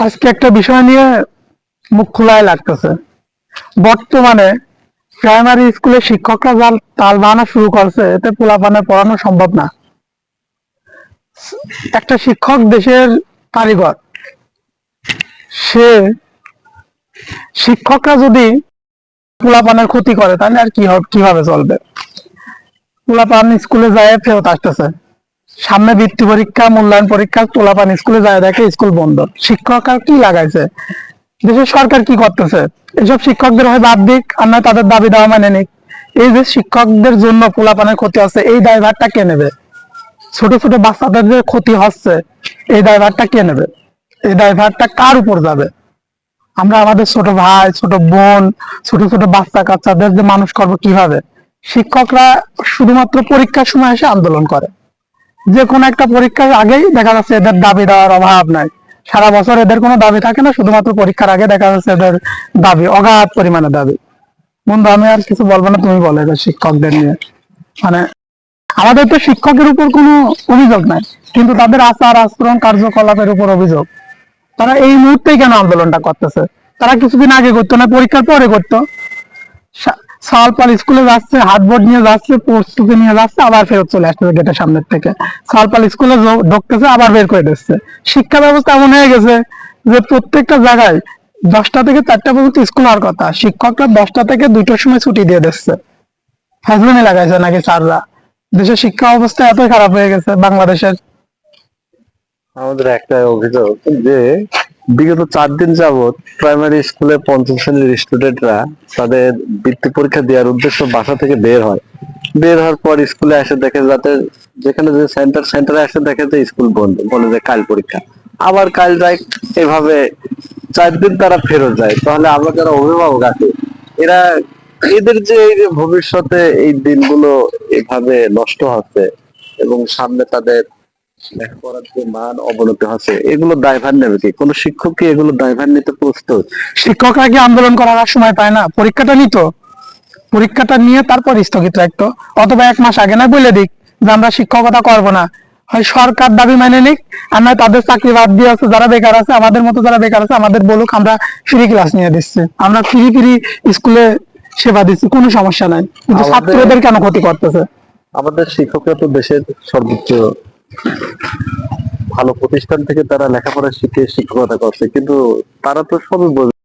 আজকে একটা বিষয় নিয়ে মুখ খোলাই লাগতেছে। বর্তমানে প্রাইমারি স্কুলে শিক্ষকরা যা তাল বাহানা শুরু করছে, এতে পোলাপানে পড়ানো সম্ভব না। একটা শিক্ষক দেশের কারিগর। সে শিক্ষকরা যদি পোলাপানের ক্ষতি করে তাহলে আর কিভাবে চলবে? পোলাপান স্কুলে যায় ফেরত আসতেছে, সামনে বৃত্তি পরীক্ষা, মূল্যায়ন পরীক্ষা, পোলাপান স্কুলে যায় দেখে স্কুল বন্ধ। শিক্ষক আর কি লাগাইছে? দেশের সরকার কি করতেছে? এসব শিক্ষকদের হয় বাদ দিক, আর নয় তাদের দাবি দেওয়া মানে নিক। এই যে শিক্ষকদের জন্য পোলাপানের ক্ষতি হচ্ছে, এই দায়ভারটা কে নেবে? ছোট ছোট বাচ্চাদের যে ক্ষতি হচ্ছে, এই দায়ভারটা কে নেবে? এই দায়ভারটা কার উপর যাবে? আমরা আমাদের ছোট ভাই, ছোট বোন, ছোট ছোট বাচ্চা কাচ্চাদের যে মানুষ করবো কিভাবে? শিক্ষকরা শুধুমাত্র পরীক্ষার সময় এসে আন্দোলন করে। যে কোনো একটা পরীক্ষার আগেই দেখা যাচ্ছে এদের দাবি দেওয়ার অভাব নাই। সারা বছর এদের কোনো দাবি থাকে না, শুধুমাত্র পরীক্ষার আগে দেখা যাচ্ছে এদের দাবি, অগাধ পরিমাণে দাবি। বন্ধু, আমি আর কিছু বলবো না, তুমি বলো এদের শিক্ষকদের নিয়ে। মানে আমাদের তো শিক্ষকের উপর কোনো অভিযোগ নাই, কিন্তু তাদের আচার আচরণ কার্যকলাপের উপর অভিযোগ। তারা এই মুহূর্তেই কেন আন্দোলনটা করতেছে? তারা কিছুদিন আগে করতো না, পরীক্ষার পরে করতো। সালপাল স্কুলে যাচ্ছে, হাত বোর্ড নিয়ে যাচ্ছে, প্রস্তুতি নিয়ে যাচ্ছে, আবার ফেরত চলে আসতেছে গেটের সামনের থেকে। সালপাল স্কুলে ঢুকতেছে, আবার বের করে দিচ্ছে। শিক্ষা ব্যবস্থা এমন হয়ে গেছে যে প্রত্যেকটা জায়গায় 10টা থেকে 4টা পর্যন্ত স্কুল হওয়ার কথা, শিক্ষকরা 10টা থেকে 2টার সময় ছুটি দিয়ে দিচ্ছে। ফাজলামি লাগাইছে নাকি স্যাররা? দেশের শিক্ষা অবস্থা এতই খারাপ হয়ে গেছে বাংলাদেশের। আমাদের একটা অভিযোগ যে বিগত 4 দিন যাবত প্রাইমারি স্কুলে পঞ্চম শ্রেণীর স্টুডেন্টরা তাদের বৃত্তি পরীক্ষা দেওয়ার উদ্দেশ্য বাসা থেকে বের হয়। বের হওয়ার পর স্কুলে এসে দেখে যাতে যেখানে যে সেন্টারে এসে দেখে যে স্কুল বন্ধ, বলে যে কাল পরীক্ষা, আবার কাল যায়। এভাবে 4 দিন তারা ফেরত যায়। তাহলে আমরা যারা অভিভাবক আছি, এরা এদের যে এই যে ভবিষ্যতে এই দিনগুলো এভাবে নষ্ট হচ্ছে এবং সামনে তাদের লেখাপড়ার যে মান অবনতি হচ্ছে, এগুলো দায়ভার নেবে কি? কোন শিক্ষক কি এগুলো দায়ভার নিতে প্রস্তুত? শিক্ষকরা কি আন্দোলন করার আর সময় পায় না? পরীক্ষাটা নিত, পরীক্ষাটা নিয়ে তারপর স্থগিত রাখতো, অথবা 1 মাস আগে না বলে দিক যে আমরা শিক্ষকতা করবো না। হয় সরকার দাবি মেনে নিক, আর নয় তাদের চাকরি বাদ দিয়ে আছে যারা বেকার আছে, আমাদের মতো যারা বেকার আছে, আমাদের বলুক আমরা ফ্রি ক্লাস নিয়ে দিচ্ছি, আমরা ফ্রি ফ্রি স্কুলে সেবা দিচ্ছি, কোনো সমস্যা নাই। কিন্তু আমাদের ছাত্রদের কেন ক্ষতি করতেছে? আমাদের শিক্ষকরা তো দেশের সর্বোচ্চ ভালো প্রতিষ্ঠান থেকে তারা লেখাপড়া শিখে শিক্ষকতা করছে, কিন্তু তারা তো সবই বোঝে।